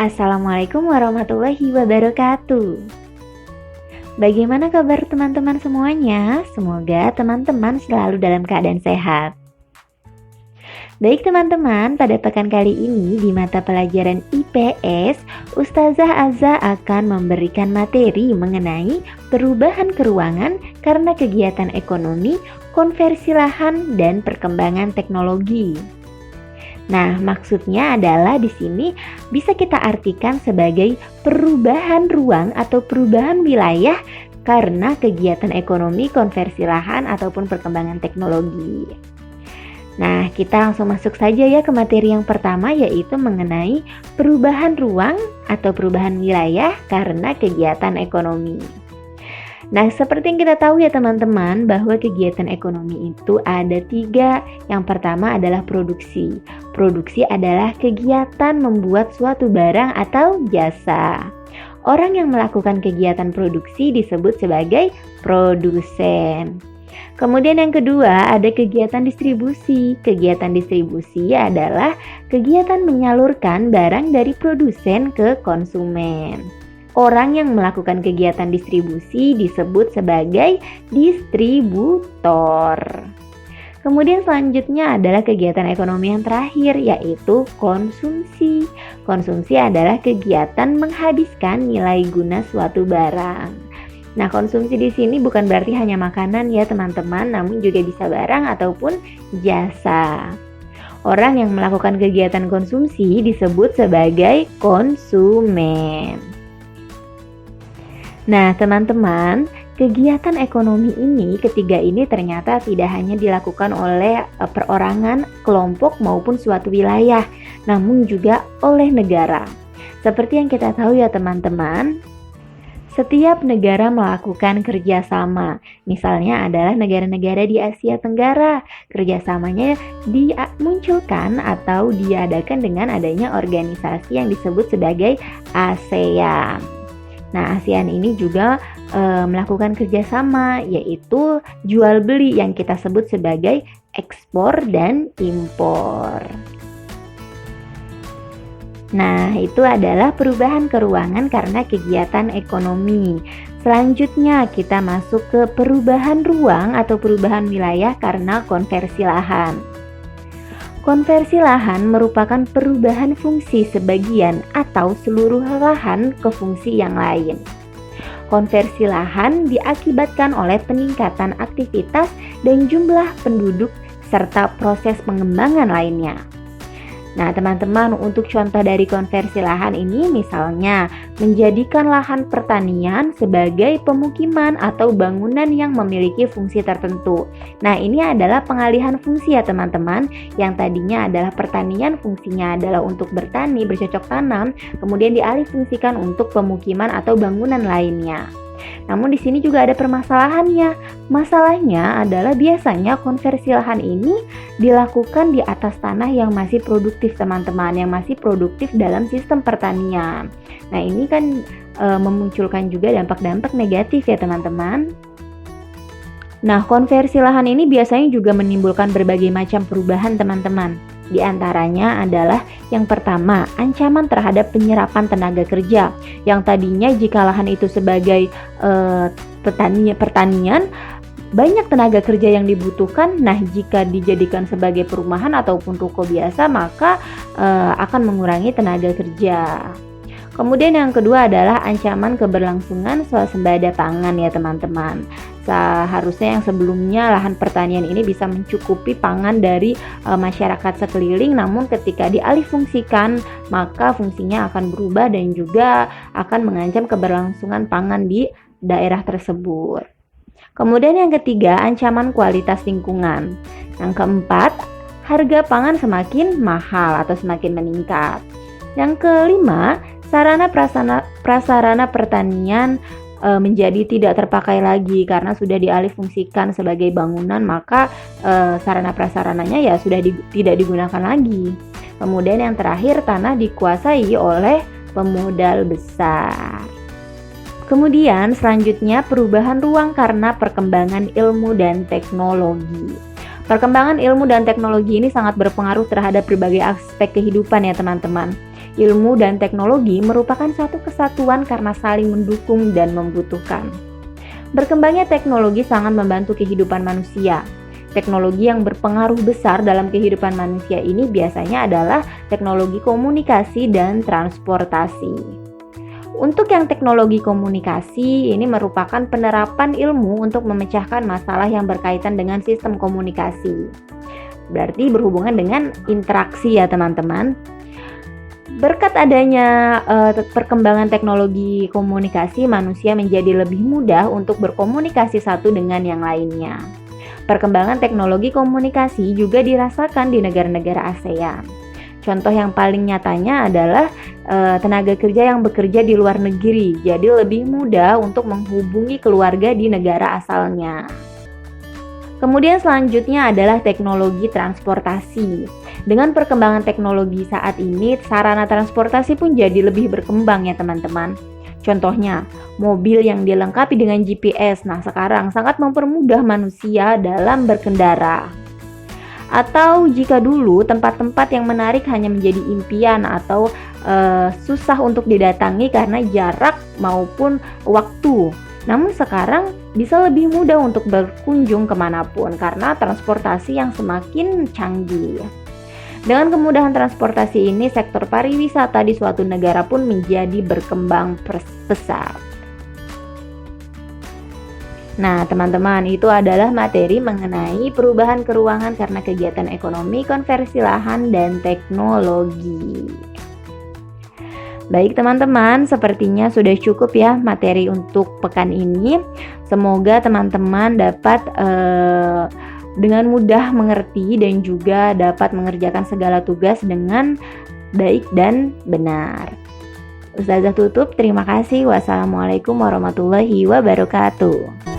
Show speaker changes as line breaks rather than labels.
Assalamualaikum warahmatullahi wabarakatuh. Bagaimana kabar teman-teman semuanya? Semoga teman-teman selalu dalam keadaan sehat. Baik teman-teman, pada pekan kali ini di mata pelajaran IPS, Ustazah Aza akan memberikan materi mengenai perubahan keruangan karena kegiatan ekonomi, konversi lahan, dan perkembangan teknologi. Nah, maksudnya adalah di sini bisa kita artikan sebagai perubahan ruang atau perubahan wilayah karena kegiatan ekonomi, konversi lahan, ataupun perkembangan teknologi. Nah, kita langsung masuk saja ya ke materi yang pertama, yaitu mengenai perubahan ruang atau perubahan wilayah karena kegiatan ekonomi. Nah, seperti yang kita tahu ya teman-teman, bahwa kegiatan ekonomi itu ada 3. Yang pertama adalah produksi. Produksi adalah kegiatan membuat suatu barang atau jasa. Orang yang melakukan kegiatan produksi disebut sebagai produsen. Kemudian yang kedua ada kegiatan distribusi. Kegiatan distribusi adalah kegiatan menyalurkan barang dari produsen ke konsumen. Orang yang melakukan kegiatan distribusi disebut sebagai distributor. Kemudian selanjutnya adalah kegiatan ekonomi yang terakhir, yaitu konsumsi. Konsumsi adalah kegiatan menghabiskan nilai guna suatu barang. Nah, konsumsi di sini bukan berarti hanya makanan ya teman-teman, namun juga bisa barang ataupun jasa. Orang yang melakukan kegiatan konsumsi disebut sebagai konsumen. Nah, teman-teman, kegiatan ekonomi ini, ketiga ini ternyata tidak hanya dilakukan oleh perorangan, kelompok maupun suatu wilayah, namun juga oleh negara. Seperti yang kita tahu ya teman-teman, setiap negara melakukan kerjasama. Misalnya adalah negara-negara di Asia Tenggara. Kerjasamanya dimunculkan atau diadakan dengan adanya organisasi yang disebut sebagai ASEAN. Nah, ASEAN ini juga melakukan kerjasama, yaitu jual beli yang kita sebut sebagai ekspor dan impor. Nah, itu adalah perubahan keruangan karena kegiatan ekonomi. Selanjutnya kita masuk ke perubahan ruang atau perubahan wilayah karena konversi lahan. Konversi lahan merupakan perubahan fungsi sebagian atau seluruh lahan ke fungsi yang lain. Konversi lahan diakibatkan oleh peningkatan aktivitas dan jumlah penduduk serta proses pengembangan lainnya. Nah, teman-teman, untuk contoh dari konversi lahan ini misalnya menjadikan lahan pertanian sebagai pemukiman atau bangunan yang memiliki fungsi tertentu. Nah, ini adalah pengalihan fungsi ya teman-teman, yang tadinya adalah pertanian, fungsinya adalah untuk bertani, bercocok tanam, kemudian dialihfungsikan untuk pemukiman atau bangunan lainnya. Namun di sini juga ada permasalahannya. Masalahnya adalah biasanya konversi lahan ini dilakukan di atas tanah yang masih produktif teman-teman, yang masih produktif dalam sistem pertanian. Nah, ini kan memunculkan juga dampak-dampak negatif ya teman-teman. Nah, konversi lahan ini biasanya juga menimbulkan berbagai macam perubahan teman-teman. Di antaranya adalah yang pertama, ancaman terhadap penyerapan tenaga kerja. Yang tadinya jika lahan itu sebagai pertanian, banyak tenaga kerja yang dibutuhkan. Nah, jika dijadikan sebagai perumahan ataupun ruko biasa, maka akan mengurangi tenaga kerja. Kemudian yang kedua adalah ancaman keberlangsungan swasembada pangan ya teman-teman. Seharusnya yang sebelumnya lahan pertanian ini bisa mencukupi pangan dari masyarakat sekeliling, namun ketika dialihfungsikan maka fungsinya akan berubah dan juga akan mengancam keberlangsungan pangan di daerah tersebut. Kemudian yang ketiga, ancaman kualitas lingkungan. Yang keempat, harga pangan semakin mahal atau semakin meningkat. Yang kelima, sarana prasarana pertanian menjadi tidak terpakai lagi karena sudah dialihfungsikan sebagai bangunan, maka sarana prasarananya ya sudah tidak digunakan lagi. Kemudian yang terakhir, tanah dikuasai oleh pemodal besar. Kemudian selanjutnya perubahan ruang karena perkembangan ilmu dan teknologi. Perkembangan ilmu dan teknologi ini sangat berpengaruh terhadap berbagai aspek kehidupan ya teman-teman. Ilmu dan teknologi merupakan satu kesatuan karena saling mendukung dan membutuhkan. Berkembangnya teknologi sangat membantu kehidupan manusia. Teknologi yang berpengaruh besar dalam kehidupan manusia ini biasanya adalah teknologi komunikasi dan transportasi. Untuk yang teknologi komunikasi, ini merupakan penerapan ilmu untuk memecahkan masalah yang berkaitan dengan sistem komunikasi. Berarti berhubungan dengan interaksi ya teman-teman. Berkat adanya perkembangan teknologi komunikasi, manusia menjadi lebih mudah untuk berkomunikasi satu dengan yang lainnya. Perkembangan teknologi komunikasi juga dirasakan di negara-negara ASEAN. Contoh yang paling nyatanya adalah tenaga kerja yang bekerja di luar negeri, jadi lebih mudah untuk menghubungi keluarga di negara asalnya. Kemudian selanjutnya adalah teknologi transportasi. Dengan perkembangan teknologi saat ini, sarana transportasi pun jadi lebih berkembang ya teman-teman. Contohnya, mobil yang dilengkapi dengan GPS. Nah, sekarang sangat mempermudah manusia dalam berkendara. Atau jika dulu tempat-tempat yang menarik hanya menjadi impian atau susah untuk didatangi karena jarak maupun waktu. Namun sekarang bisa lebih mudah untuk berkunjung kemanapun karena transportasi yang semakin canggih. Dengan kemudahan transportasi ini, sektor pariwisata di suatu negara pun menjadi berkembang pesat. Nah, teman-teman, itu adalah materi mengenai perubahan keuangan karena kegiatan ekonomi, konversi lahan, dan teknologi. Baik teman-teman, sepertinya sudah cukup ya materi untuk pekan ini. Semoga teman-teman dapat dengan mudah mengerti dan juga dapat mengerjakan segala tugas dengan baik dan benar. Ustazah tutup, terima kasih. Wassalamualaikum warahmatullahi wabarakatuh.